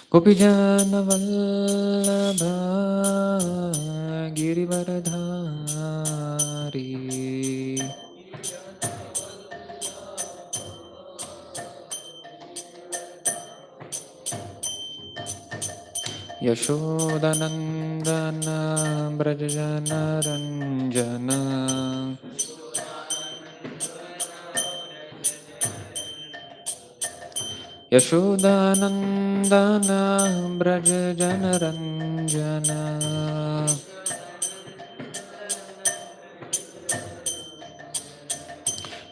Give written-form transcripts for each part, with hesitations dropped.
Gopijana Vallabha Girivaradhari Yashodanandana Brajana Ranjana Yashodanandana Brajana Ranjana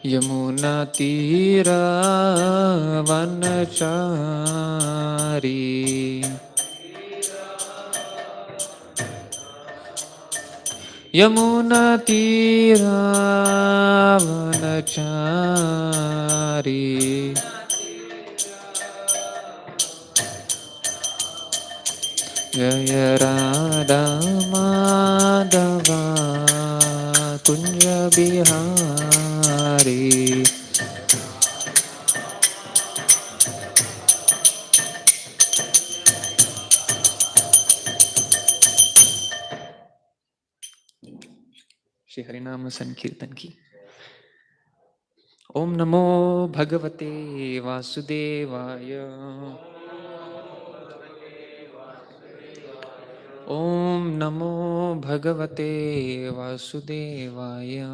Yamuna Tira Vanachari Yamuna Tira Vanachari Jaya Radha Madhava Kunja Bihari Shri Harinama Sankirtan ki Om Namo Bhagavate Vasudevaya Om Namo Bhagavate Vasudevaya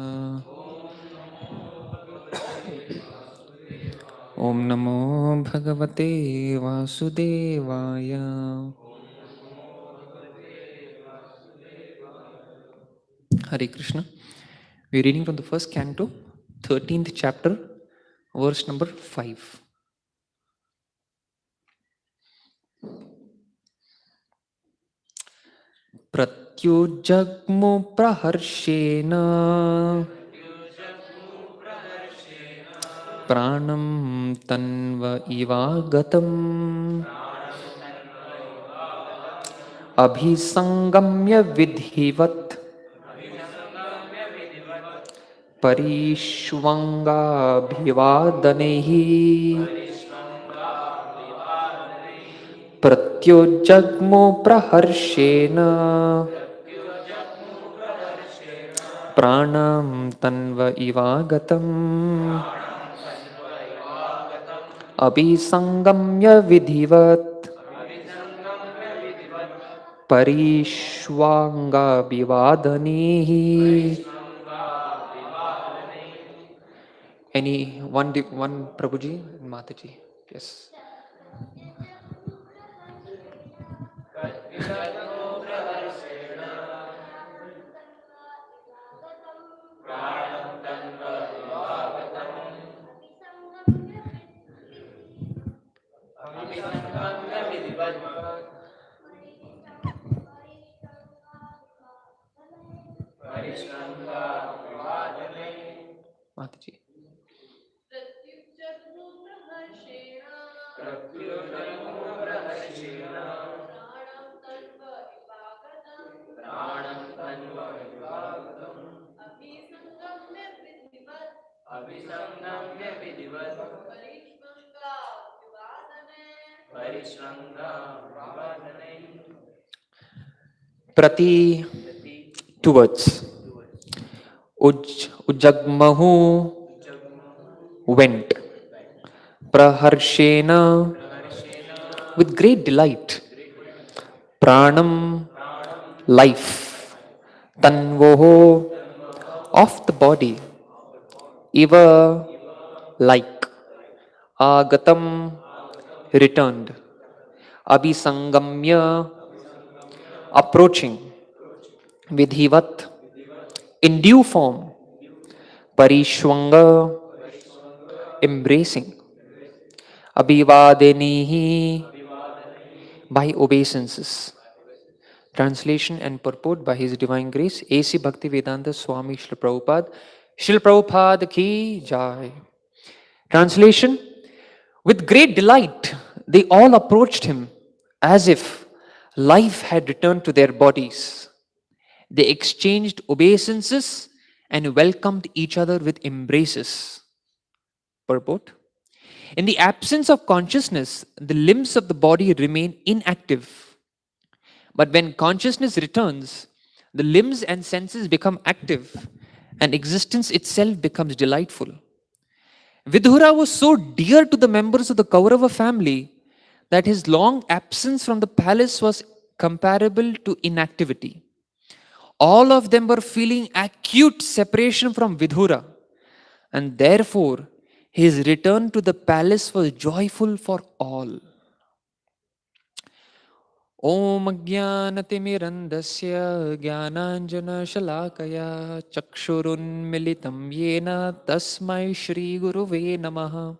Om Namo Bhagavate Vasudevaya Hare Krishna. We are reading from the first canto, 13th chapter, verse number 5. Pratyujjagmuḥ praharṣeṇa pranam tanva ivāgatam abhisaṅgamya vidhivat pariṣvaṅgābhivādanaiḥ pratyujjagmuḥ praharṣeṇa prāṇaṁ tanva ivāgatam abhisaṅgamya vidhivat pariṣvaṅgābhivādanaiḥ. Any one Prabhuji and Mataji? Yes. Mataji. abhisaṅgamya vidhivat pariṣvaṅgābhivādanaiḥ. Prati, two words. Ujjagmuḥ went. Praharṣeṇa with great delight. Prāṇam life. Tanvoh of the body. Iva like. Āgatam returned. Abhisaṅgamya approaching. Vidhivat in due form. Pariṣvaṅga embracing. Abhivādanaiḥ by obeisances. Translation and purport by His Divine Grace A.C. Bhaktivedanta Swami Srila Prabhupada. Srila Prabhupada ki jai. Translation: with great delight they all approached him as if life had returned to their bodies. They exchanged obeisances and welcomed each other with embraces. Purport: In the absence of consciousness, the limbs of the body remain inactive. But when consciousness returns, the limbs and senses become active and existence itself becomes delightful. Vidura was so dear to the members of the Kaurava family that his long absence from the palace was comparable to inactivity. All of them were feeling acute separation from Vidura, and therefore his return to the palace was joyful for all. Om Ajnanatimirandasya Jnananjana Shalakaya Chakshurunmilitam Yena Tasmai Shri Guruve Namaha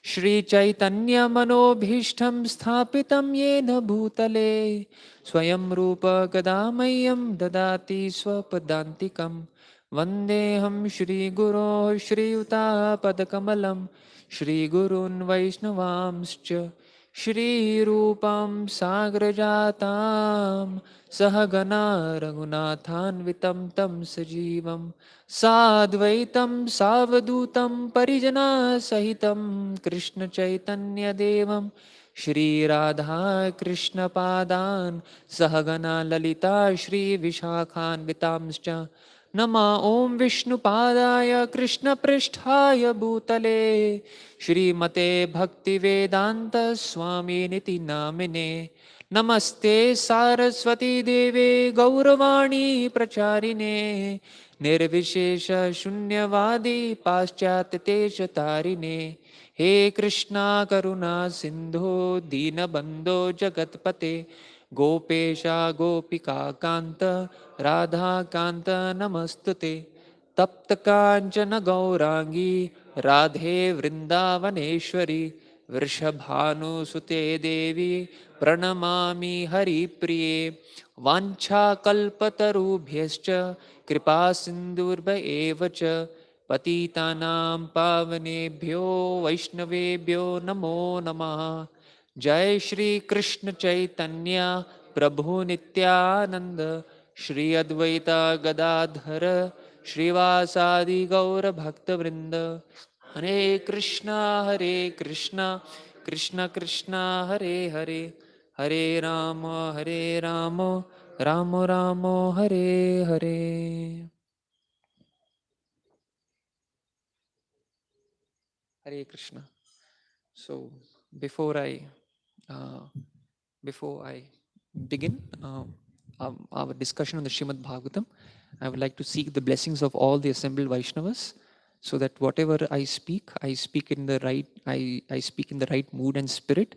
Shri Chaitanya Manobhishtam Sthapitam Yena Bhutale Swayam Rupa Kadamayam Dadati Swapadantikam Vandeham Shri Guru Shri Uta Padakamalam Shri Gurun Vaishnavamscha Shri Rupam Sagrajatam Sahagana Raghunathanvitam Tam Sajivam Sadvaitam Savadutam Parijana Sahitam Krishna Chaitanya Devam Shri Radha Krishna Padan Sahagana Lalita Shri Vishakhanvitamscha Nama Om Vishnu Padaya Krishna Prishthaya Bhutale Shri Mate Bhakti Vedanta Swami Niti Namine Namaste Saraswati Deve Gauravani Pracharine Nirvishesha Shunyavadi Paschatitesha Tarine He Krishna Karuna Sindhu Dinabandho Jagatpate Gopesha Gopika Kanta Radha Kanta Namastute Tapta Kanchana Gaurangi Radhe Vrindavaneshwari Vrishabhanu Sute Devi Pranamami Hari Priye Vancha Kalpatarubhyascha Kripa Sindurba Evacha Patitanam Pavanebhyo Vaishnavebhyo Namo Namaha Jai Shri Krishna Chaitanya Prabhu Nityananda Shri Advaita Gadadhara Shrivasadi Gaura Bhakta Vrinda Hare Krishna Krishna Krishna Hare Hare Hare Rama Rama Rama Hare Hare. Hare Krishna. So uh, before I begin our discussion on the Srimad Bhagavatam, I would like to seek the blessings of all the assembled Vaishnavas, so that whatever I speak in the right I speak in the right mood and spirit,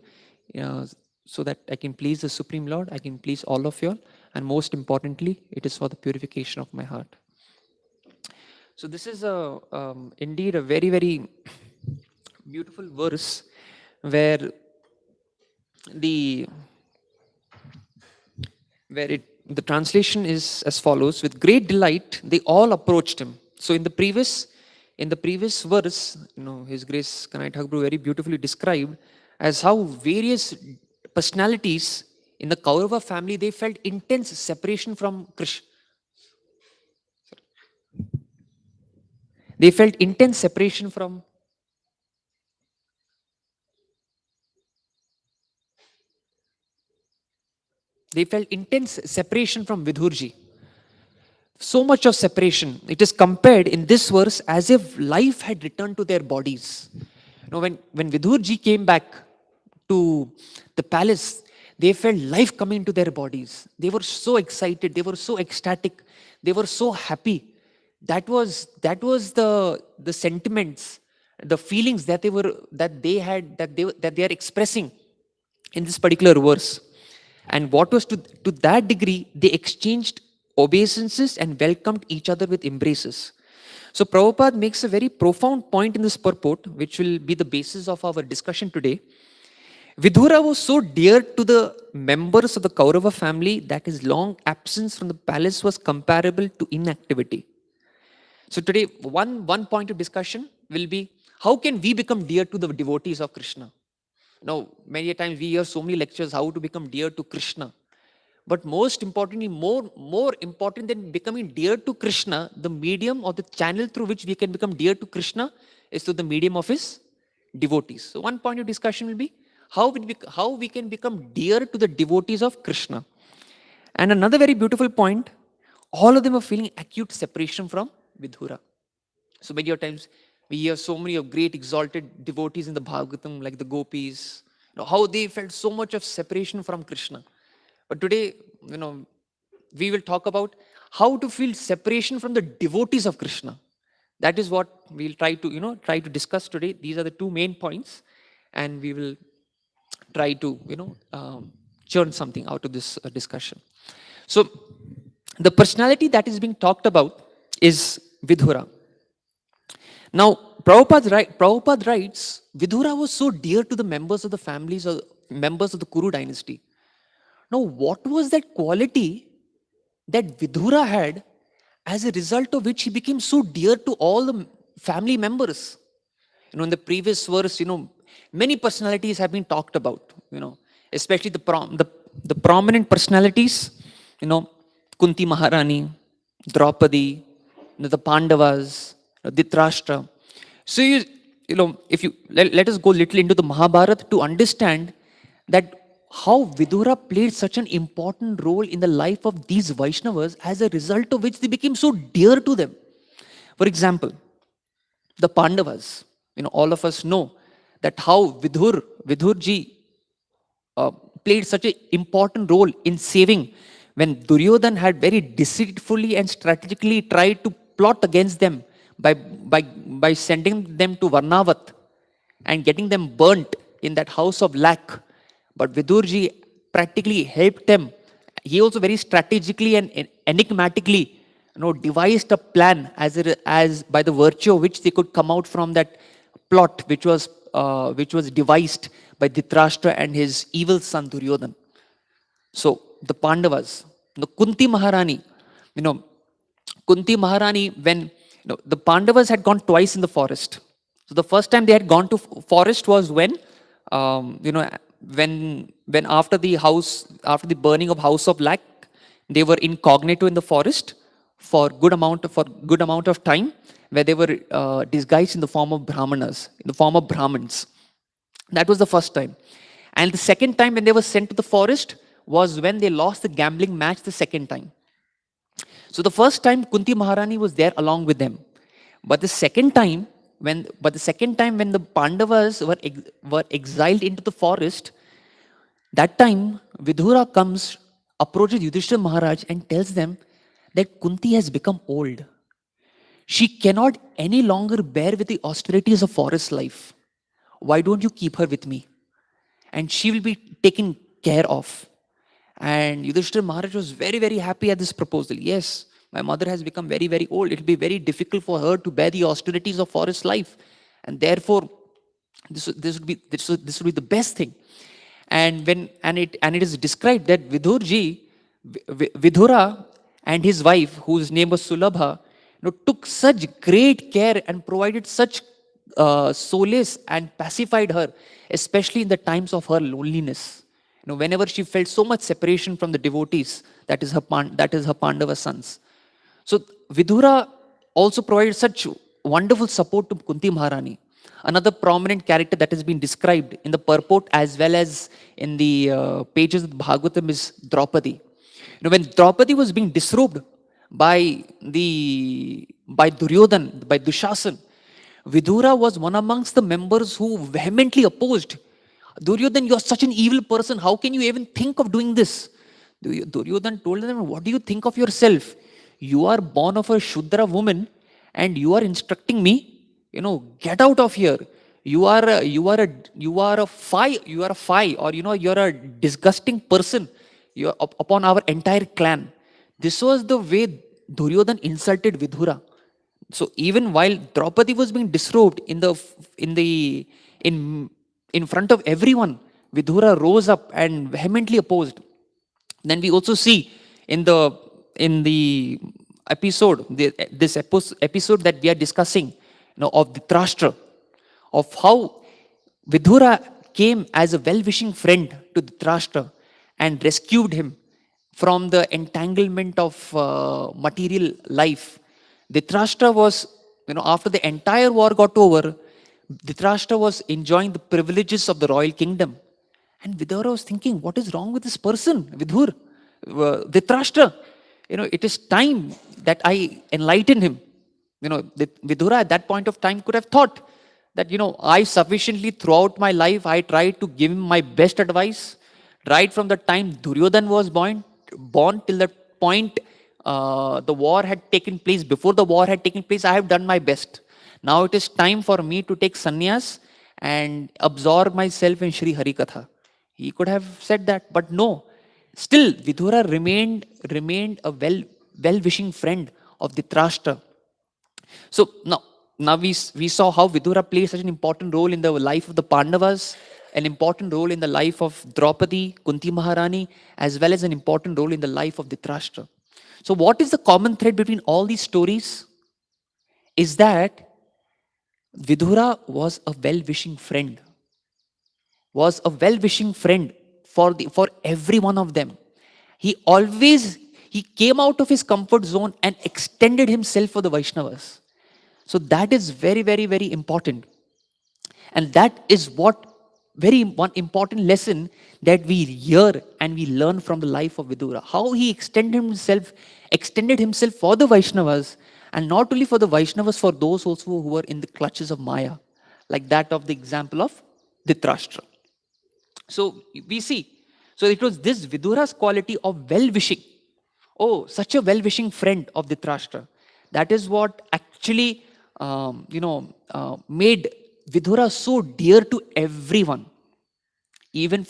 uh, so that I can please the Supreme Lord, I can please all of you all, and most importantly, it is for the purification of my heart. So this is indeed a very, very beautiful verse where the the translation is as follows: with great delight they all approached him. So in the previous verse, His Grace Kanai Thakur very beautifully described as how various personalities in the Kaurava family, they felt intense separation from Krishna. They felt intense separation from Vidurji. So much of separation. It is compared in this verse as if life had returned to their bodies. When Vidurji came back to the palace, they felt life coming to their bodies. They were so excited. They were so ecstatic. They were so happy. That was the sentiments, the feelings that they are expressing in this particular verse. And what was to that degree, they exchanged obeisances and welcomed each other with embraces. So Prabhupada makes a very profound point in this purport, which will be the basis of our discussion today. Vidura was so dear to the members of the Kaurava family that his long absence from the palace was comparable to inactivity. So today, one point of discussion will be, how can we become dear to the devotees of Krishna? Now, many times we hear so many lectures how to become dear to Krishna. But most importantly, more important than becoming dear to Krishna, the medium or the channel through which we can become dear to Krishna is through the medium of his devotees. So one point of discussion will be how we can become dear to the devotees of Krishna. And another very beautiful point, all of them are feeling acute separation from Vidura. So many times we hear so many of great exalted devotees in the Bhagavatam, like the gopis, how they felt so much of separation from Krishna. But today, we will talk about how to feel separation from the devotees of Krishna. That is what we'll try to discuss today. These are the two main points, and we will try to churn something out of this discussion. So the personality that is being talked about is Vidura. Now, Prabhupada writes, Vidura was so dear to the members of the families or members of the Kuru dynasty. Now, what was that quality that Vidura had, as a result of which he became so dear to all the family members? In the previous verse, many personalities have been talked about, especially the prominent personalities, Kunti Maharani, Draupadi, the Pandavas, Dhritarashtra. So, if you let us go little into the Mahabharata to understand that how Vidura played such an important role in the life of these Vaishnavas, as a result of which they became so dear to them. For example, the Pandavas, all of us know that how Vidurji played such an important role in saving when Duryodhan had very deceitfully and strategically tried to plot against them by sending them to Varnavat and getting them burnt in that house of lac. But Vidurji practically helped them. He also very strategically and enigmatically devised a plan as by the virtue of which they could come out from that plot which was devised by Dhritarashtra and his evil son Duryodhan. So the Pandavas, the Kunti Maharani, when the Pandavas had gone twice in the forest. So the first time they had gone to forest was when after the burning of House of Lac, they were incognito in the forest for good amount of time, where they were disguised in the form of Brahmanas, in the form of Brahmins. That was the first time. And the second time when they were sent to the forest was when they lost the gambling match the second time. So the first time Kunti Maharani was there along with them. But the second time when the Pandavas were exiled into the forest, that time Vidura approaches Yudhishthira Maharaj and tells them that Kunti has become old. She cannot any longer bear with the austerities of forest life. Why don't you keep her with me? And she will be taken care of. And Yudhishthira Maharaj was very, very happy at this proposal. Yes, my mother has become very, very old. It will be very difficult for her to bear the austerities of forest life. And therefore, this would be the best thing. And it is described that Vidura and his wife, whose name was Sulabha, took such great care and provided such solace and pacified her, especially in the times of her loneliness. Whenever she felt so much separation from the devotees, that is her Pandava sons. So Vidura also provided such wonderful support to Kunti Maharani. Another prominent character that has been described in the Purport as well as in the pages of the Bhagavatam is Draupadi. When Draupadi was being disrobed by Duryodhan, by Dushasan, Vidura was one amongst the members who vehemently opposed. Duryodhan, you are such an evil person. How can you even think of doing this? Duryodhan told them, what do you think of yourself? You are born of a Shudra woman and you are instructing me, get out of here. You are a fie, or you're a disgusting person. You're upon our entire clan. This was the way Duryodhan insulted Vidura. So even while Draupadi was being disrobed in front of everyone, Vidura rose up and vehemently opposed. Then we also see in the episode, this episode that we are discussing, of Dhritarashtra, of how Vidura came as a well-wishing friend to Dhritarashtra and rescued him from the entanglement of material life. Dhritarashtra was, after the entire war got over, Dhritarashtra was enjoying the privileges of the royal kingdom. And Vidura was thinking, what is wrong with this person, Vidhur, Dhritarashtra? It is time that I enlighten him. Vidura at that point of time could have thought that, I sufficiently throughout my life, I tried to give him my best advice. Right from the time Duryodhan was born till the point the war had taken place, before the war had taken place, I have done my best. Now it is time for me to take sannyas and absorb myself in Shri Harikatha. He could have said that, but no. Still, Vidura remained a well-wishing friend of Dhritarashtra. So now we saw how Vidura plays such an important role in the life of the Pandavas, an important role in the life of Draupadi, Kunti Maharani, as well as an important role in the life of Dhritarashtra. So what is the common thread between all these stories? Is that Vidura was a well-wishing friend. Was a well-wishing friend for every one of them. He came out of his comfort zone and extended himself for the Vaishnavas. So that is very, very, very important. And that is one important lesson that we hear and we learn from the life of Vidura. How he extended himself for the Vaishnavas, and not only for the Vaishnavas, for those also who were in the clutches of Maya, like that of the example of Dhritarashtra. So we see, so it was this Vidura's quality of well-wishing. Oh, such a well-wishing friend of Dhritarashtra. That is what actually, made Vidura so dear to everyone. Even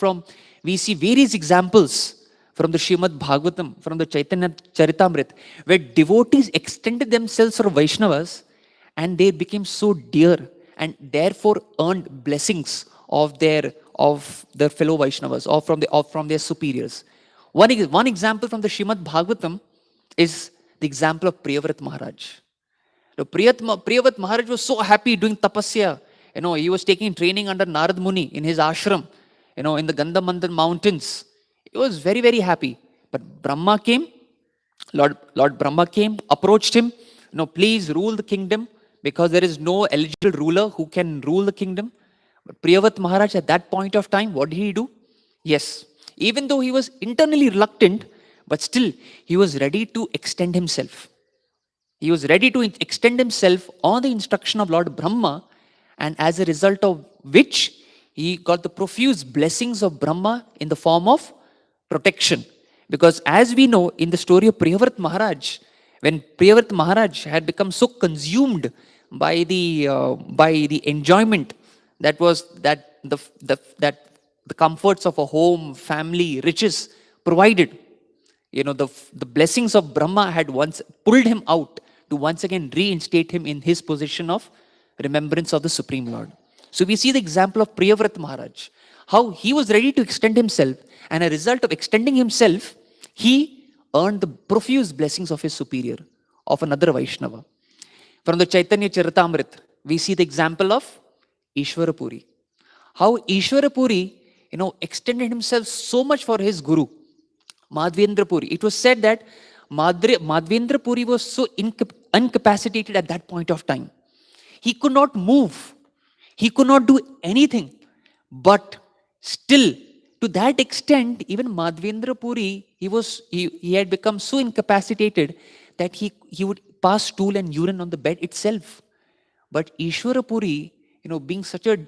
we see various examples from the Srimad Bhagavatam, from the Chaitanya Charitamrita, where devotees extended themselves for Vaishnavas and they became so dear and therefore earned blessings of their fellow Vaishnavas or from their superiors. One example from the Srimad Bhagavatam is the example of Prevret Maharaja. Prevret Maharaj was so happy doing tapasya. He was taking training under Narad Muni in his ashram, in the Gandhamandal mountains. He was very, very happy. But Brahma came, Lord Brahma came, approached him, please rule the kingdom, because there is no eligible ruler who can rule the kingdom. But Prevret Maharaj at that point of time, what did he do? Yes, even though he was internally reluctant, but still he was ready to extend himself. He was ready to extend himself on the instruction of Lord Brahma, and as a result of which he got the profuse blessings of Brahma in the form of protection. Because as we know in the story of Prevret Maharaj, when Prevret Maharaj had become so consumed by the enjoyment that the comforts of a home, family, riches provided, the blessings of Brahma had once pulled him out to once again reinstate him in his position of remembrance of the Supreme Lord. So we see the example of Prevret Maharaj, how he was ready to extend himself, and a result of extending himself, he earned the profuse blessings of his superior, of another Vaishnava. From the Chaitanya Charitamrita, we see the example of Ishwarapuri. How Ishwarapuri, extended himself so much for his guru, Madhvendra Puri. It was said that Madhvendra Puri was so incapacitated at that point of time. He could not move. He could not do anything. But still, to that extent, even Madhvendra Puri, he had become so incapacitated that he would pass stool and urine on the bed itself. But Ishwara Puri, being such a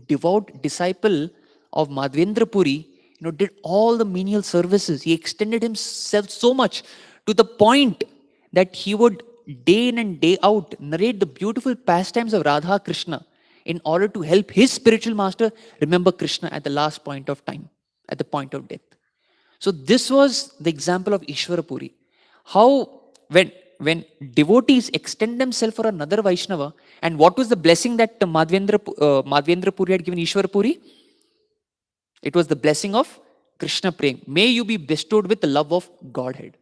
devout disciple of Madhvendra Puri, did all the menial services. He extended himself so much to the point that he would day in and day out narrate the beautiful pastimes of Radha Krishna in order to help his spiritual master remember Krishna at the last point of time, at the point of death. So this was the example of Ishwara Puri. How when devotees extend themselves for another Vaishnava, and what was the blessing that Madhvendra Puri had given Ishwara Puri? It was the blessing of Krishna Prem. May you be bestowed with the love of Godhead.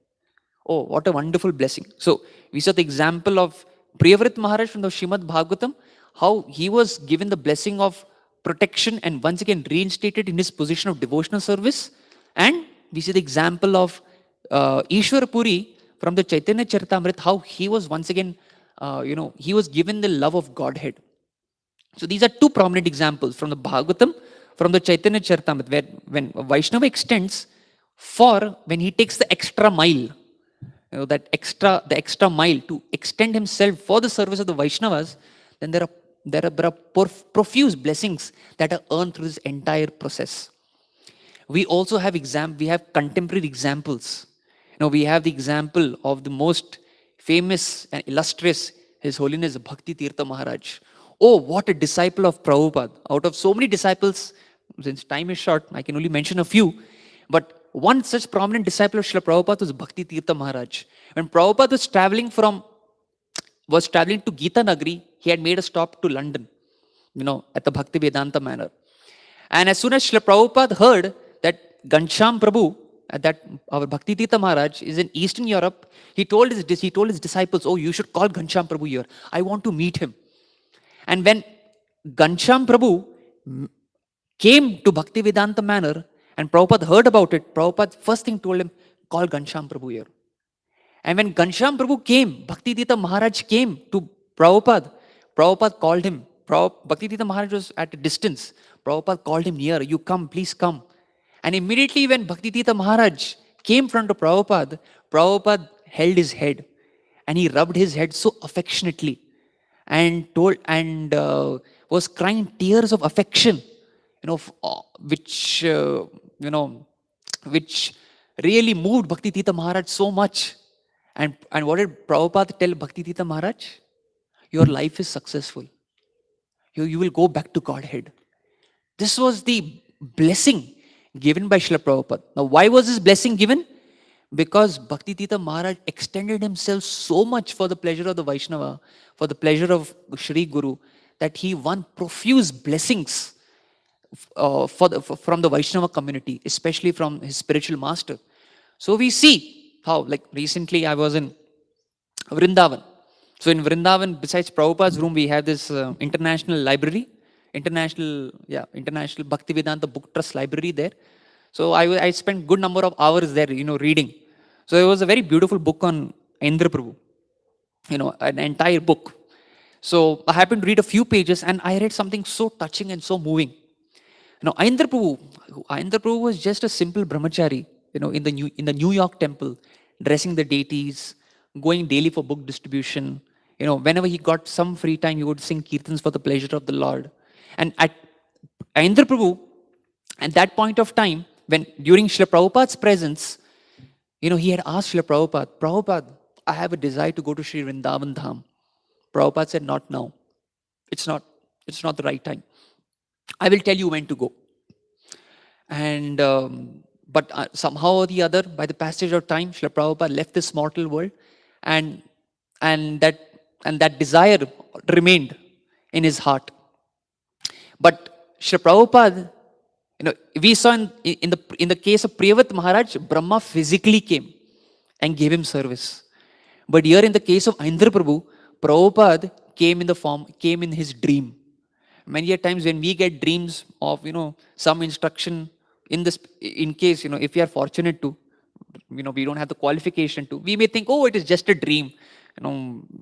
Oh, what a wonderful blessing. So we saw the example of Prevret Maharaj from the Srimad Bhagavatam, how he was given the blessing of protection and once again reinstated in his position of devotional service. And we see the example of Ishwar Puri from the Chaitanya Charitamrita, how he was once again, he was given the love of Godhead. So these are two prominent examples from the Bhagavatam, from the Chaitanya Charitamrita, where when a Vaishnava extends for, when he takes the extra mile, the extra mile to extend himself for the service of the Vaishnavas, then there are profuse blessings that are earned through this entire process. We also have contemporary examples. We have the example of the most famous and illustrious, His Holiness Bhakti Tirtha Maharaj. Oh, what a disciple of Prabhupada. Out of so many disciples, since time is short, I can only mention a few. But one such prominent disciple of Srila Prabhupada was Bhakti Tirtha Maharaj. When Prabhupada was traveling to Gita Nagari, he had made a stop to London, at the Bhakti Vedanta manor. And as soon as Srila Prabhupada heard that Ghanshyam Prabhu, our Bhakti Tirtha Maharaj, is in Eastern Europe, he told his disciples, oh, you should call Ghanshyam Prabhu here. I want to meet him. And when Ghanshyam Prabhu came to Bhakti Vedanta manor and Prabhupada heard about it, Prabhupada first thing told him, call Ghanshyam Prabhu here. And when Ghanshyam Prabhu came, Bhakti Tirtha Maharaj came to Prabhupada called him. Bhakti Tirtha Maharaj was at a distance. Prabhupada called him near, you come, please come. And immediately when Bhakti Tirtha Maharaj came front of Prabhupada held his head and he rubbed his head so affectionately and was crying tears of affection, which really moved Bhakti Tirtha Maharaj so much. And what did Prabhupada tell Bhakti Tirtha Maharaj? Your life is successful. You will go back to Godhead. This was the blessing given by Srila Prabhupada. Now, why was this blessing given? Because Bhakti Tirtha Maharaj extended himself so much for the pleasure of the Vaishnava, for the pleasure of Shri Guru, that he won profuse blessings from the Vaishnava community, especially from his spiritual master. So we see how, like recently I was in Vrindavan. So in Vrindavan, besides Prabhupada's room, we have this international library, international Bhakti Vedanta Book Trust library there. So I spent good number of hours there, reading. So it was a very beautiful book on Indra Prabhu, an entire book. So I happened to read a few pages and I read something so touching and so moving. Indra Prabhu was just a simple brahmachari, in the New York temple, dressing the deities, going daily for book distribution. Whenever he got some free time, he would sing kirtans for the pleasure of the Lord. And at Indra Prabhu, at that point of time, during Srila Prabhupada's presence, he had asked Srila Prabhupada, I have a desire to go to Sri Vrindavan Dham. Prabhupada said, not now. It's not the right time. I will tell you when to go. And but somehow or the other, by the passage of time, Srila Prabhupada left this mortal world, and that desire remained in his heart. But Srila Prabhupada, we saw in the case of Prevret Maharaja, Brahma physically came and gave him service. But here in the case of Indra Prabhu, Prabhupada came in his dream. Many a times when we get dreams of, some instruction in case, if we are fortunate to, we don't have the qualification to, we may think, oh, it is just a dream.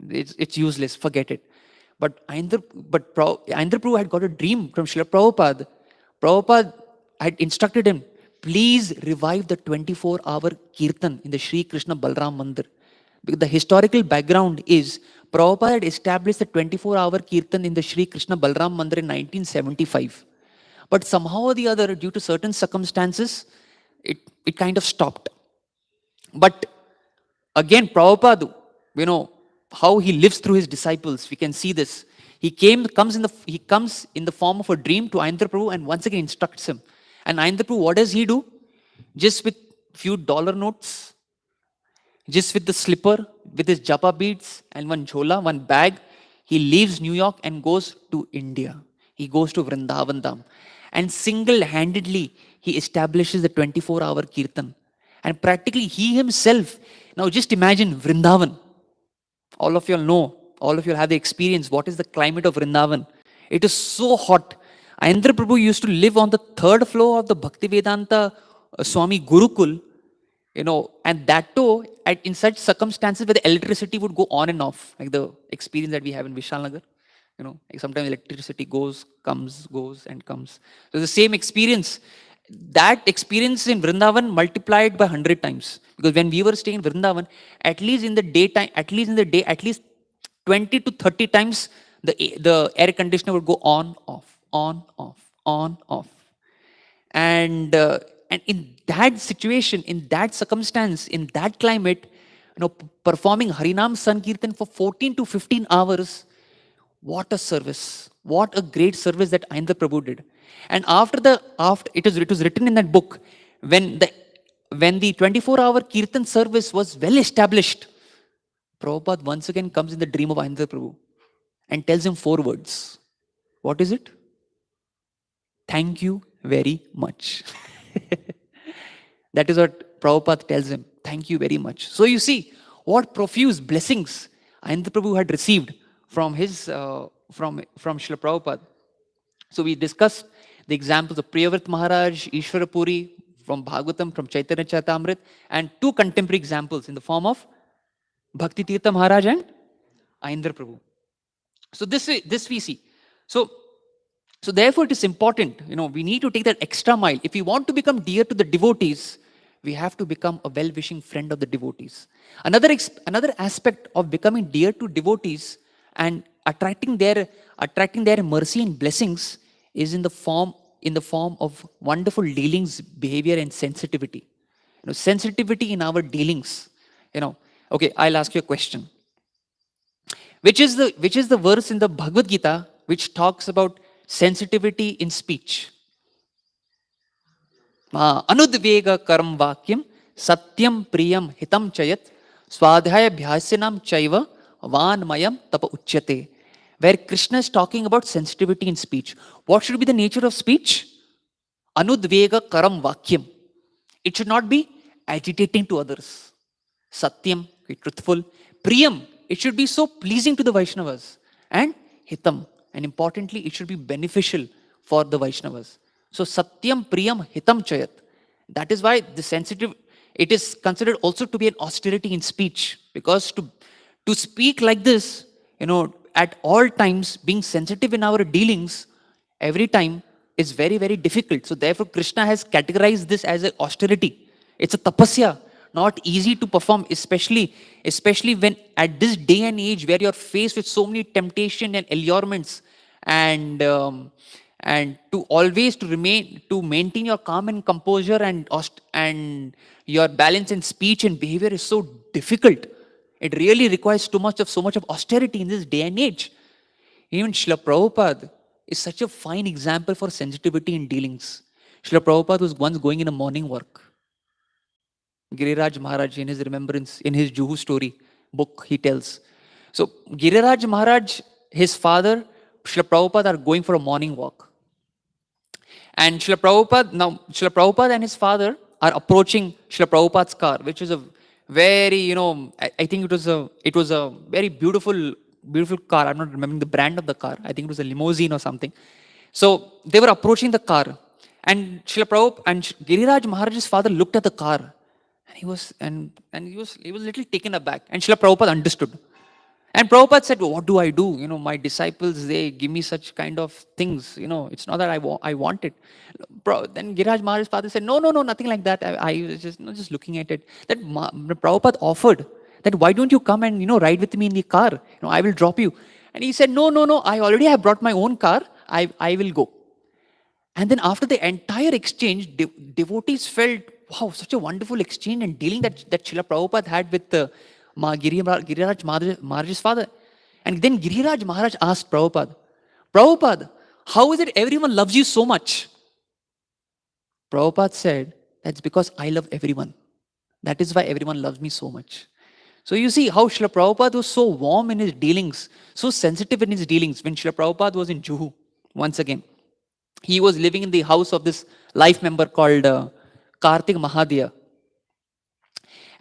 It's useless, forget it. But Indra Prabhu had got a dream from Srila Prabhupada. Prabhupada had instructed him, please revive the 24-hour kirtan in the Sri Krishna Balram Mandir. Because the historical background is, Prabhupada had established the 24-hour kirtan in the Sri Krishna Balram Mandir in 1975. But somehow or the other, due to certain circumstances, it kind of stopped. But again, Prabhupada, how he lives through his disciples, we can see this. He comes in the form of a dream to Indra Prabhu and once again instructs him. And Indra Prabhu, what does he do? Just with few dollar notes, just with the slipper, with his japa beads and one jhola, one bag, he leaves New York and goes to India. He goes to Vrindavan Dham. And single-handedly, he establishes the 24-hour kirtan. And practically he himself, now just imagine Vrindavan. All of you have the experience. What is the climate of Vrindavan? It is so hot. Indra Prabhu used to live on the 3rd floor of the Bhakti Vedanta Swami Gurukul, and that too in such circumstances where the electricity would go on and off, like the experience that we have in Vishalnagar. Like sometimes electricity goes and comes. So the same experience. That experience in Vrindavan multiplied by 100 times. Because when we were staying in Vrindavan, at least in the daytime, at least 20 to 30 times the air conditioner would go on, off, on, off, on, off. And in that situation, in that circumstance, in that climate, performing Harinam Sankirtan for 14 to 15 hours, what a service! What a great service that Ayendra Prabhu did. And after it was written in that book, when the 24-hour Kirtan service was well established, Prabhupada once again comes in the dream of Ayendra Prabhu and tells him 4 words. What is it? Thank you very much. That is what Prabhupada tells him. Thank you very much. So you see what profuse blessings Ayendra Prabhu had received from his from Srila Prabhupada. So we discussed the examples of Prevret Maharaja, Ishwarapuri, from Bhagavatam, from Chaitanya Charitamrita, and 2 contemporary examples in the form of Bhakti Tirtha Maharaj and Ayendra Prabhu. So this we see. So therefore it is important, we need to take that extra mile. If we want to become dear to the devotees, we have to become a well-wishing friend of the devotees. Another aspect of becoming dear to devotees and attracting their mercy and blessings is in the form of wonderful dealings, behavior, and sensitivity. Sensitivity in our dealings. Okay, I'll ask you a question. Which is the verse in the Bhagavad Gita which talks about sensitivity in speech? Anudvega karam vakyam satyam priyam hitam chayat swadhyaya bhyasinam chaiva vanmayam tapa uchyate. Where Krishna is talking about sensitivity in speech. What should be the nature of speech? Anudvega karam vakyam. It should not be agitating to others. Satyam, be truthful. Priyam, it should be so pleasing to the Vaishnavas. And hitam, and importantly, it should be beneficial for the Vaishnavas. So satyam, priyam, hitam chayat. That is why it is considered also to be an austerity in speech. Because to speak like this, at all times, being sensitive in our dealings, every time is very, very difficult. So therefore, Krishna has categorized this as an austerity. It's a tapasya, not easy to perform, especially when at this day and age where you're faced with so many temptation and allurements, and to maintain your calm and composure and your balance in speech and behavior is so difficult. It really requires so much of austerity in this day and age. Even Srila Prabhupada is such a fine example for sensitivity in dealings. Srila Prabhupada was once going in a morning work. Giriraj Maharaj, in his remembrance, in his Juhu story book, he tells. So Giriraj Maharaj, his father, Srila Prabhupada are going for a morning walk. And Srila Prabhupada and his father are approaching Srila Prabhupada's car, which is a very, I think it was a very beautiful car. I'm not remembering the brand of the car. I think it was a limousine or something. So they were approaching the car, and Srila Prabhupada and Giriraj Maharaj's father looked at the car, and he was a little taken aback. And Srila Prabhupada understood. And Prabhupada said, what do I do? My disciples, they give me such kind of things. It's not that I want it. Then Giriraj Maharaj's father said, no, nothing like that. I was just looking at it. That Prabhupada offered that, why don't you come and, ride with me in the car? I will drop you. And he said, no, I already have brought my own car. I will go. And then after the entire exchange, devotees felt, wow, such a wonderful exchange and dealing that Srila Prabhupada had with Giriraj Maharaj's father. And then Giriraj Maharaj asked Prabhupada, how is it everyone loves you so much? Prabhupada said, that's because I love everyone. That is why everyone loves me so much. So you see how Srila Prabhupada was so warm in his dealings, so sensitive in his dealings. When Srila Prabhupada was in Juhu, once again, he was living in the house of this life member called Kartik Mahadya.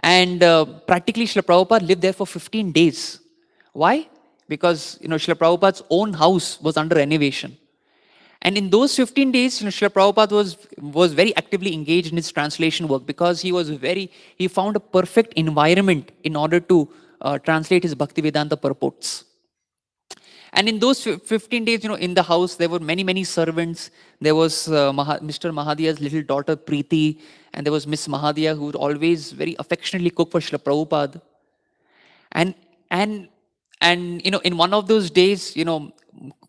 And practically Srila Prabhupada lived there for 15 days. Why? Because Srila Prabhupada's own house was under renovation. And in those 15 days, Srila Prabhupada was very actively engaged in his translation work, because he found a perfect environment in order to translate his Bhaktivedanta purports. And in those 15 days, in the house, there were many, many servants. There was Mr. Mahadiya's little daughter, Preeti, and there was Miss Mahadiya, who would always very affectionately cook for Srila Prabhupada. And, and, in one of those days,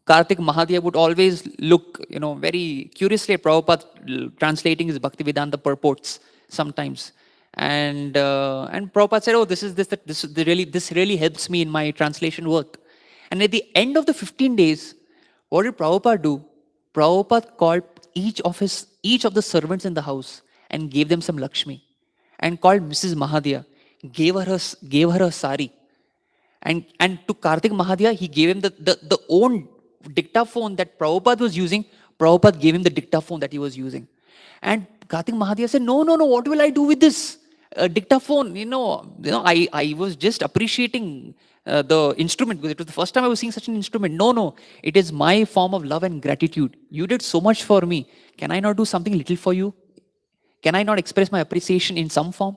Kartik Mahadiya would always look, very curiously at Prabhupada translating his Bhaktivedanta purports sometimes. And Prabhupada said, "Oh, this really helps me in my translation work." And at the end of the 15 days, what did Prabhupada do? Prabhupada called each of the servants in the house and gave them some Lakshmi, and called Mrs. Mahadiya, gave her a sari. And to Kartik Mahadiya, he gave him the own dictaphone that Prabhupada was using. Prabhupada gave him the dictaphone that he was using. And Kartik Mahadiya said, no, what will I do with this dictaphone? I was just appreciating the instrument, because it was the first time I was seeing such an instrument. No, it is my form of love and gratitude. You did so much for me. Can I not do something little for you? Can I not express my appreciation in some form?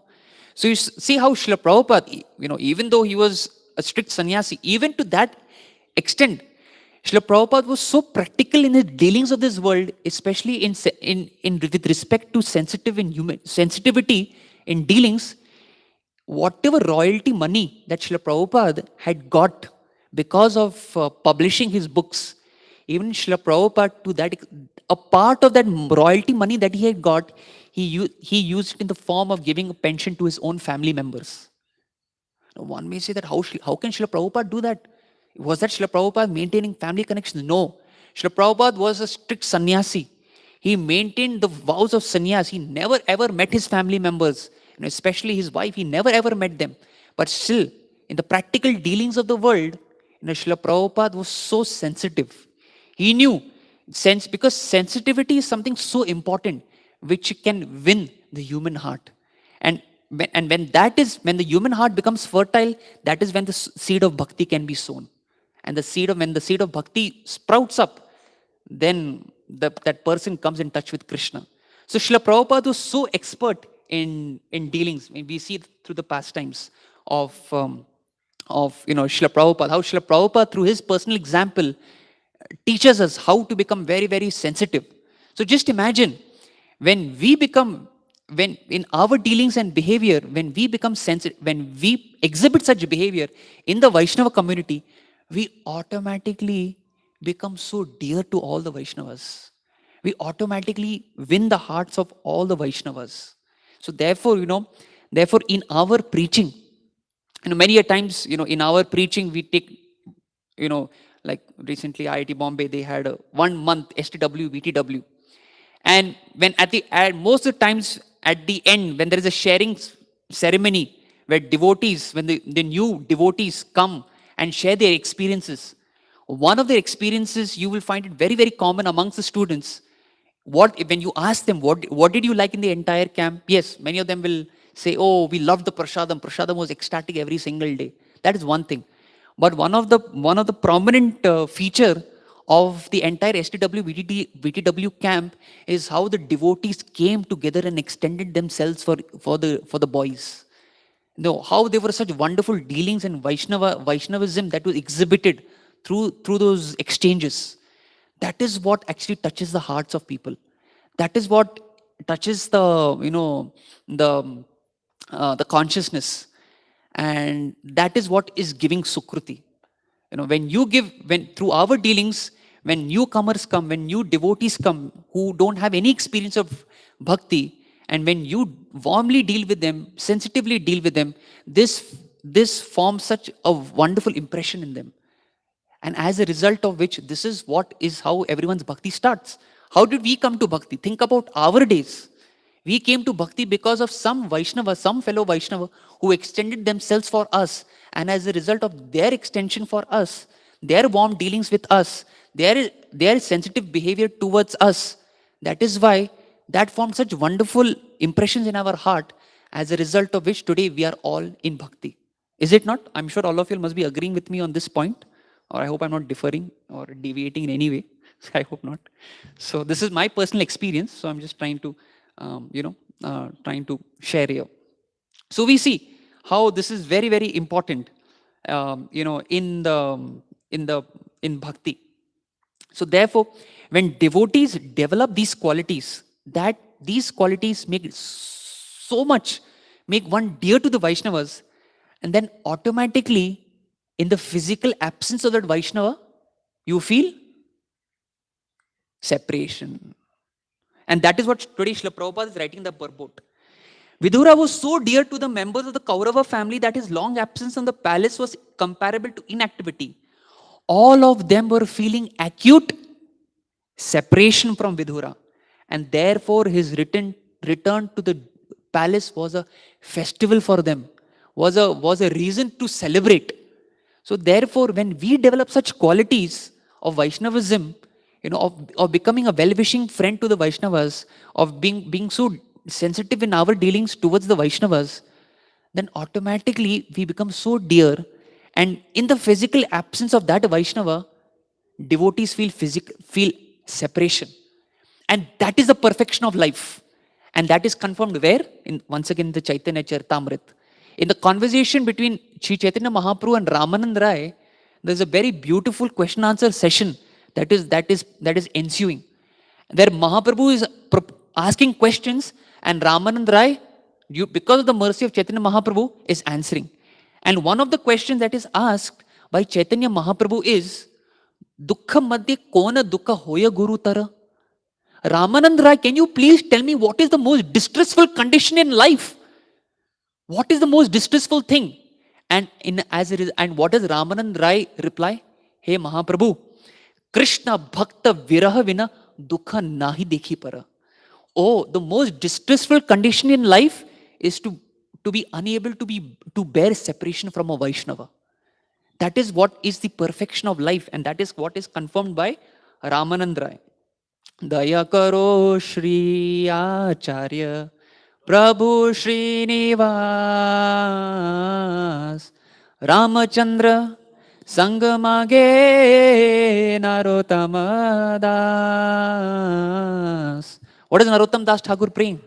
So you see how Srila Prabhupada, even though he was a strict sannyasi, even to that extent, Srila Prabhupada was so practical in his dealings of this world, especially with respect to sensitivity in dealings. Whatever royalty money that Srila Prabhupada had got because of publishing his books, even Srila Prabhupada, a part of that royalty money that he had got, he used it in the form of giving a pension to his own family members. Now, one may say that how can Srila Prabhupada do that? Was that Srila Prabhupada maintaining family connections? No. Srila Prabhupada was a strict sannyasi. He maintained the vows of sannyas. He never ever met his family members, especially his wife. He never ever met them. But still, in the practical dealings of the world, Srila Prabhupada was so sensitive. He knew, because sensitivity is something so important, which can win the human heart. And when the human heart becomes fertile, that is when the seed of bhakti can be sown. And when the seed of bhakti sprouts up, then that person comes in touch with Krishna. So Srila Prabhupada was so expert in dealings. We see through the pastimes of Srila Prabhupada, how Srila Prabhupada, through his personal example, teaches us how to become very, very sensitive. So just imagine, when in our dealings and behavior, when we become sensitive, when we exhibit such behavior in the Vaishnava community, we automatically become so dear to all the Vaishnavas. We automatically win the hearts of all the Vaishnavas. So therefore, in our preaching, many a times, in our preaching, we take, like recently IIT Bombay, they had a 1 month STW, VTW. And most of the times at the end, when there is a sharing ceremony, where when the new devotees come and share their experiences, one of their experiences, you will find it very, very common amongst the students. When you ask them, what did you like in the entire camp? Yes, many of them will say, oh, we loved the prasadam. Prasadam was ecstatic every single day. That is one thing. But one of the prominent feature of the entire STW VTW camp is how the devotees came together and extended themselves for the boys. How there were such wonderful dealings and Vaishnavism that was exhibited through those exchanges. That is what actually touches the hearts of people. That is what touches the consciousness, and that is what is giving Sukruti. When through our dealings, when newcomers come, when new devotees come who don't have any experience of bhakti, and when you warmly deal with them, sensitively deal with them, this forms such a wonderful impression in them. And as a result of which, this is how everyone's bhakti starts. How did we come to bhakti? Think about our days. We came to bhakti because of some Vaishnava, some fellow Vaishnava, who extended themselves for us. And as a result of their extension for us, their warm dealings with us, their sensitive behavior towards us, that is why that formed such wonderful impressions in our heart, as a result of which today we are all in bhakti. Is it not? I'm sure all of you must be agreeing with me on this point, or I hope I'm not differing or deviating in any way. I hope not. So this is my personal experience. So I'm just trying to, share here. So we see how this is very, very important, in the in bhakti. So therefore, when devotees develop these qualities, that these qualities make one dear to the Vaishnavas, and then automatically, in the physical absence of that Vaishnava, you feel separation. And that is what today Srila Prabhupada is writing in the Purport. Vidura was so dear to the members of the Kaurava family that his long absence from the palace was comparable to inactivity. All of them were feeling acute separation from Vidura. And therefore his return to the palace was a festival for them, was a reason to celebrate. So therefore, when we develop such qualities of Vaishnavism, of becoming a well-wishing friend to the Vaishnavas, of being so sensitive in our dealings towards the Vaishnavas, then automatically we become so dear. And in the physical absence of that Vaishnava, devotees feel separation. And that is the perfection of life. And that is confirmed where? Once again, the Chaitanya Charitamrita. In the conversation between Sri Chaitanya Mahaprabhu and Ramanand Rai, there's a very beautiful question-answer session that is ensuing. Where Mahaprabhu is asking questions and Ramanand Rai, because of the mercy of Chaitanya Mahaprabhu, is answering. And one of the questions that is asked by Chaitanya Mahaprabhu is, Dukkha madhye kona dukkha hoya guru tara? Ramanand Rai, can you please tell me what is the most distressful condition in life? What is the most distressful thing? And what does Ramanand Rai reply? Hey Mahaprabhu, Krishna bhakta viraha vina dukkha nahi dekhi para. Oh, the most distressful condition in life is to be unable to bear separation from a Vaishnava. That is what is the perfection of life, and that is what is confirmed by Ramanand Rai. Daya karo Shri Acharya Prabhu Srinivas Ramachandra Sangamage Narottama Das. What is Narottam Das Thakur praying?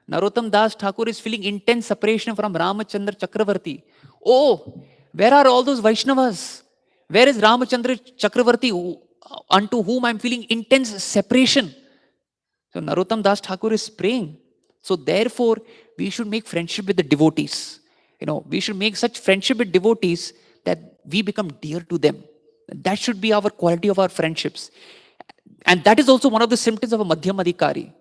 Narottam Das Thakur is feeling intense separation from Ramachandra Chakravarti. Oh, where are all those Vaishnavas? Where is Ramachandra Chakravarti, unto whom I am feeling intense separation? So Narottam Das Thakur is praying. So therefore, we should make friendship with the devotees. We should make such friendship with devotees that we become dear to them. That should be our quality of our friendships. And that is also one of the symptoms of a Madhyamadhikari.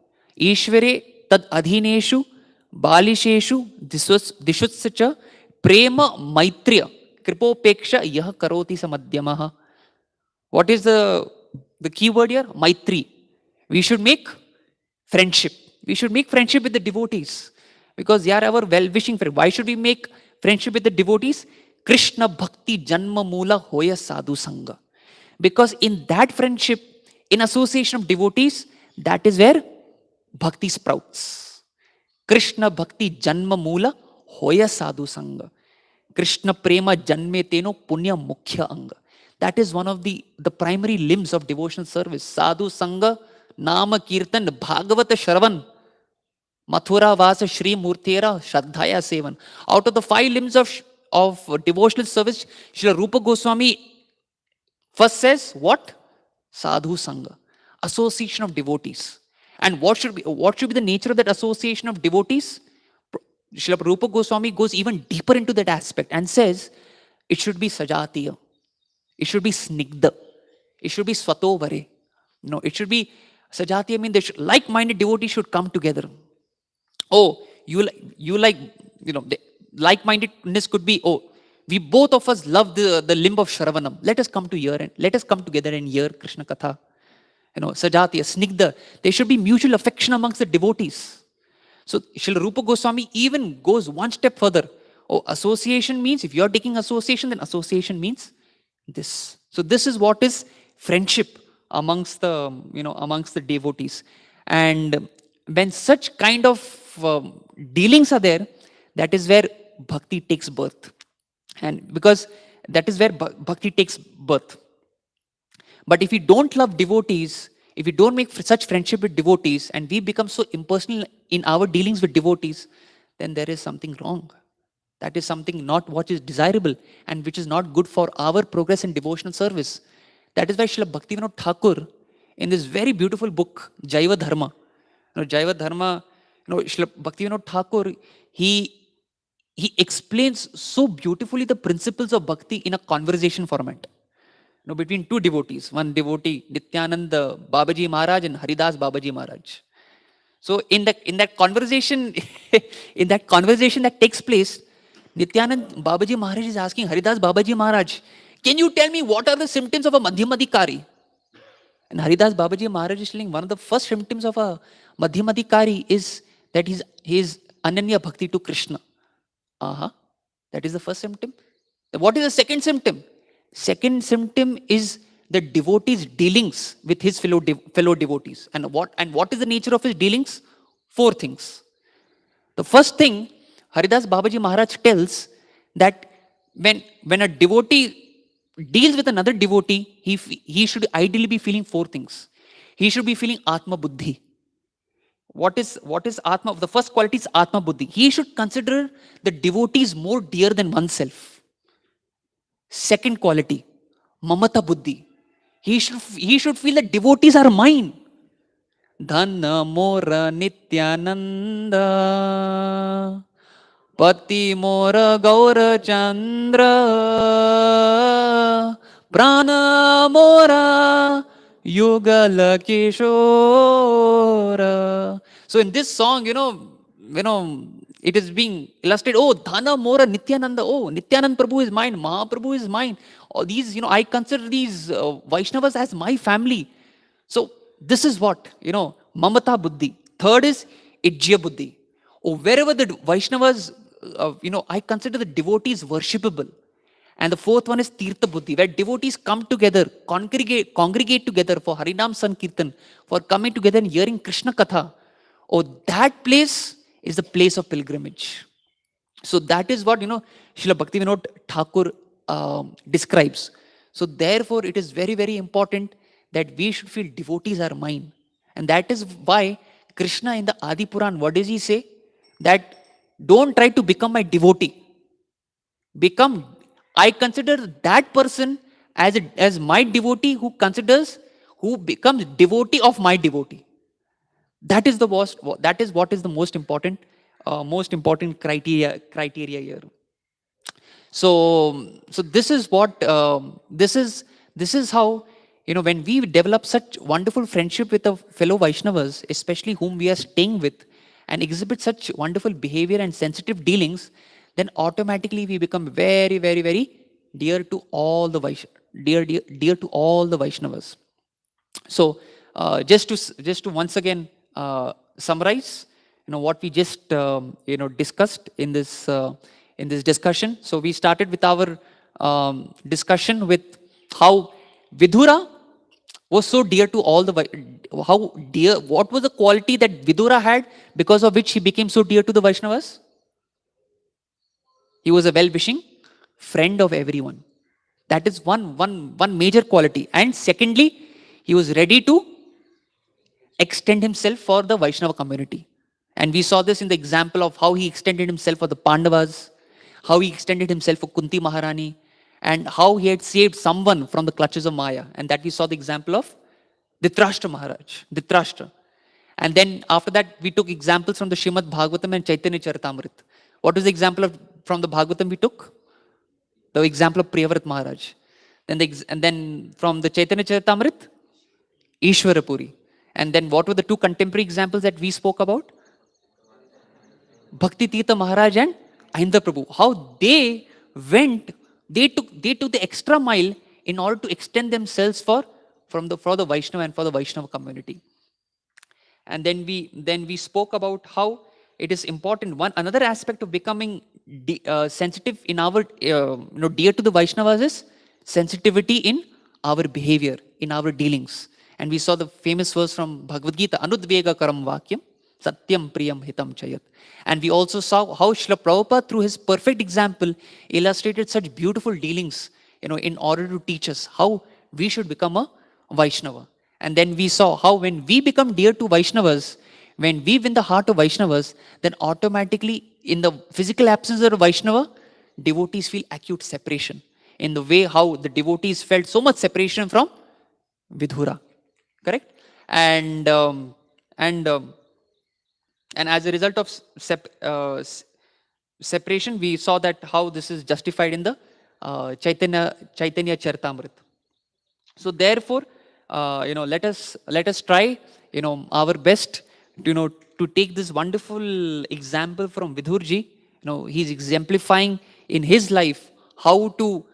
Ishvare tad adhineshu balisheshu dishutsacha prema maitriya kripopeksha yah karoti samadhyamaha. What is the key word here? Maitri. We should make friendship. We should make friendship with the devotees, because they are our well-wishing friend. Why should we make friendship with the devotees? Krishna bhakti janma mula hoya sadhu sangha. Because in that friendship, in association of devotees, that is where bhakti sprouts. Krishna bhakti janma mula hoya sadhu sangha. Krishna prema janme teno punya mukhya anga. That is one of the primary limbs of devotional service. Sadhu sangha, nama kirtan, bhagavata shravan, mathura vasa shri murtera, shraddhaya sevan. Out of the 5 limbs of devotional service, Srila Rupa Goswami first says what? Sadhu sangha, association of devotees. And what should be the nature of that association of devotees? Srila Rupa Goswami goes even deeper into that aspect and says it should be sajatiya, it should be snigdha, it should be swatovare. It should be sajatiya, means like-minded devotees should come together. Oh, you like, the like-mindedness could be, oh, we both of us love the limb of Shravanam. Let us come together and hear Krishna Katha. Sajatiya, snigdha. There should be mutual affection amongst the devotees. So Srila Rupa Goswami even goes one step further. Oh, association means, if you are taking association, then association means this. So this is what is friendship amongst the devotees. And when such kind of dealings are there, that is where bhakti takes birth. And because that is where bhakti takes birth. But if we don't love devotees, if we don't make such friendship with devotees, and we become so impersonal in our dealings with devotees, then there is something wrong. That is something not what is desirable, and which is not good for our progress in devotional service. That is why Srila Bhaktivinoda Thakur, in this very beautiful book, Jaiva Dharma, Jaiva Dharma, Srila Bhaktivinoda Thakur, he explains so beautifully the principles of bhakti in a conversation format. Between two devotees, one devotee, Nityananda Babaji Maharaj and Haridas Babaji Maharaj. So in that conversation, in that conversation that takes place, Nityananda Babaji Maharaj is asking Haridas Babaji Maharaj, can you tell me what are the symptoms of a Madhyamadhikari? And Haridas Babaji Maharaj is telling one of the first symptoms of a Madhyamadhikari is that he is Ananya Bhakti to Krishna. That is the first symptom. What is the second symptom? Second symptom is the devotee's dealings with his fellow devotees. And what is the nature of his dealings? 4 things. The first thing, Haridas Babaji Maharaj tells that when a devotee deals with another devotee, he should ideally be feeling 4 things. He should be feeling Atma Buddhi. What is Atma? The first quality is Atma Buddhi. He should consider the devotees more dear than oneself. Second quality, Mamata Buddhi. He should feel that devotees are mine. Dhanna Mora Nityananda Pati Mora Gaura Chandra Prana Mora Yugala Kishora. So in this song, it is being illustrated. Oh, Dhana Mora Nityananda. Oh, Nityananda Prabhu is mine. Mahaprabhu is mine. All these, I consider these Vaishnavas as my family. So this is what, Mamata Buddhi. Third is Ijya Buddhi. Oh, wherever the Vaishnavas, I consider the devotees worshipable. And the fourth one is Tirtha Buddhi, where devotees come together, congregate together for Harinam Sankirtan, for coming together and hearing Krishna Katha. Oh, that place is the place of pilgrimage. So that is what, Srila Bhaktivinoda Thakur describes. So therefore, it is very, very important that we should feel devotees are mine. And that is why Krishna in the Adi Puran, what does he say? That don't try to become my devotee. I consider that person as my devotee who becomes devotee of my devotee. That is what is the most important criteria here. So this is what this is how, when we develop such wonderful friendship with the fellow Vaishnavas, especially whom we are staying with, and exhibit such wonderful behavior and sensitive dealings, then automatically we become very, very, very dear to all the Vaishnavas. So just to once again summarize, what we just discussed in this discussion. So we started with our discussion with how Vidura was so dear to all what was the quality that Vidura had because of which he became so dear to the Vaishnavas? He was a well-wishing friend of everyone. That is one major quality. And secondly, he was ready to extend himself for the Vaishnava community. And we saw this in the example of how he extended himself for the Pandavas, how he extended himself for Kunti Maharani, and how he had saved someone from the clutches of Maya. And that we saw the example of Dhritarashtra. And then after that, we took examples from the Srimad Bhagavatam and Chaitanya Charitamrita. What was the example from the Bhagavatam we took? The example of Prevret Maharaja. And then from the Chaitanya Charitamrita, Ishwarapuri. And then what were the 2 contemporary examples that we spoke about? Bhakti Tirtha Maharaj and Ainda Prabhu. How they took the extra mile in order to extend themselves for the Vaishnava and for the Vaishnava community. And then we spoke about how it is important. Another aspect of becoming sensitive in our dear to the Vaishnavas is sensitivity in our behavior, in our dealings. And we saw the famous verse from Bhagavad Gita, Anudvega Karam Vakyam, Satyam Priyam Hitam Chayat. And we also saw how Srila Prabhupada, through his perfect example, illustrated such beautiful dealings, in order to teach us how we should become a Vaishnava. And then we saw how when we become dear to Vaishnavas, when we win the heart of Vaishnavas, then automatically in the physical absence of a Vaishnava, devotees feel acute separation. In the way how the devotees felt so much separation from Vidura, correct? And and um, and as a result of separation, we saw that how this is justified in the Chaitanya Charitamrita. So therefore, let us try, our best, to take this wonderful example from Vidurji. He's exemplifying in his life how to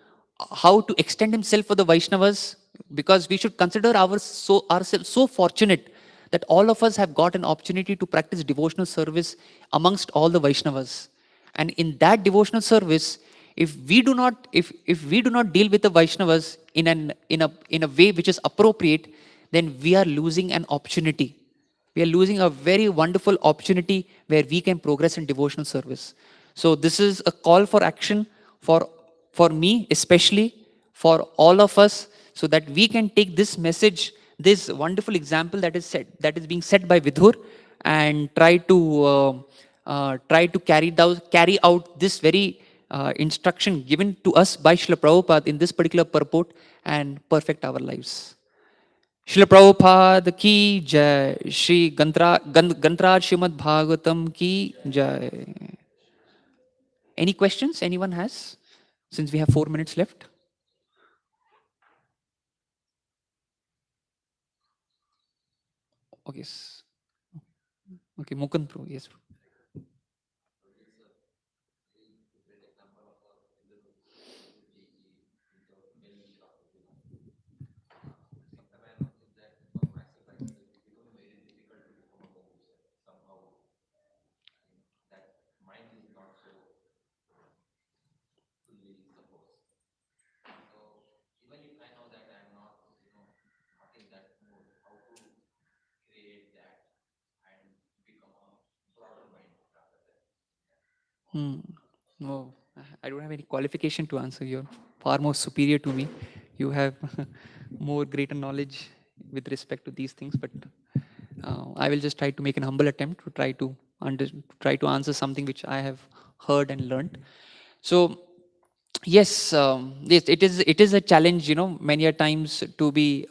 extend himself for the Vaishnavas, because we should consider ourselves so fortunate that all of us have got an opportunity to practice devotional service amongst all the Vaishnavas. And in that devotional service, if we do not deal with the Vaishnavas in a way which is appropriate, then we are losing an opportunity. We are losing a very wonderful opportunity where we can progress in devotional service. So this is a call for action for me, especially for all of us, so that we can take this message, this wonderful example that is being set by Vidur, and try to carry out this very instruction given to us by Srila Prabhupada in this particular purport, and perfect our lives. Srila Prabhupada ki jai. Shri Gantraj Srimad Bhagavatam ki jai. Any questions anyone has? Since we have 4 minutes left. Okay. Okay, Mukund Pro, yes. Hmm. No, I don't have any qualification to answer. You're far more superior to me. You have more greater knowledge with respect to these things, but I will just try to make an humble attempt to try to answer something which I have heard and learned. So yes, yes, it is a challenge, many a times to be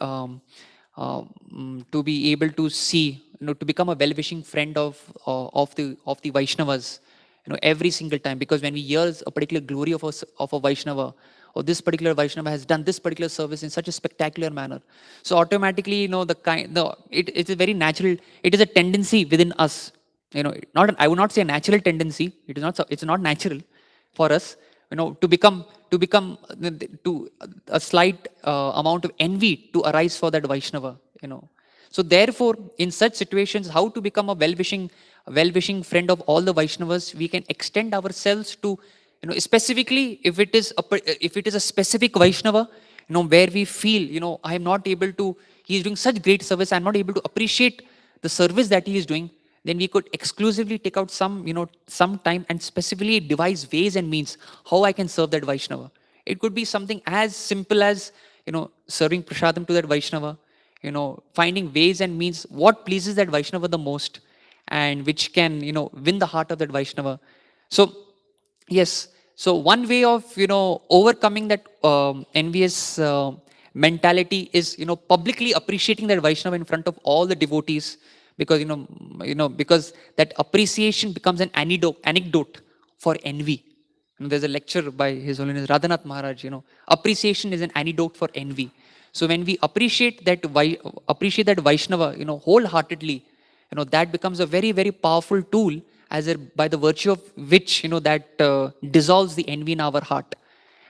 able to see, to become a well-wishing friend of the Vaishnavas, every single time. Because when we hear a particular glory of a Vaishnava, or this particular Vaishnava has done this particular service in such a spectacular manner, so automatically, it is very natural. It is a tendency within us. I would not say a natural tendency. It's not natural for us, to a slight amount of envy to arise for that Vaishnava. So therefore, in such situations, how to become a well-wishing friend of all the Vaishnavas? We can extend ourselves to, specifically if it is a specific Vaishnava, where we feel, I am not able to. He is doing such great service. I am not able to appreciate the service that he is doing. Then we could exclusively take out some time and specifically devise ways and means how I can serve that Vaishnava. It could be something as simple as, serving prasadam to that Vaishnava, finding ways and means what pleases that Vaishnava the most, and which can, win the heart of that Vaishnava. So yes, so one way of, overcoming that envious mentality is, publicly appreciating that Vaishnava in front of all the devotees, because because that appreciation becomes an anecdote for envy. There's a lecture by His Holiness Radhanath Maharaj. Appreciation is an antidote for envy. So when we appreciate that Vaishnava, wholeheartedly, that becomes a very, very powerful tool, by the virtue of which, that dissolves the envy in our heart.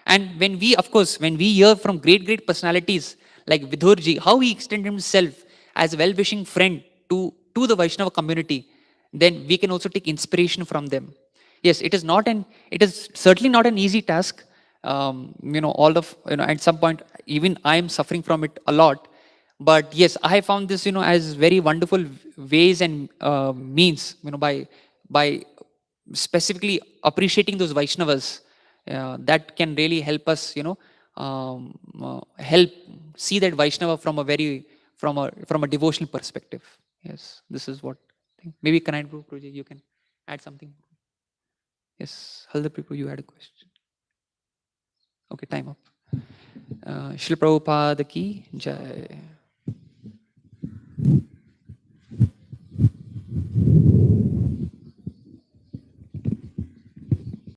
And when we hear from great personalities like Vidurji, how he extended himself as a well-wishing friend to the Vaishnava community, then we can also take inspiration from them. Yes, it is certainly not an easy task. All of, at some point, even I am suffering from it a lot. But yes, I have found this, as very wonderful ways and means, by specifically appreciating those Vaishnavas, that can really help us, help see that Vaishnava from a devotional perspective. Yes, this is what I think. Maybe Kanai Group project, you can add something. Yes, Halda Prabhu, you had a question. Okay, time up. Srila Prabhupada ki jai.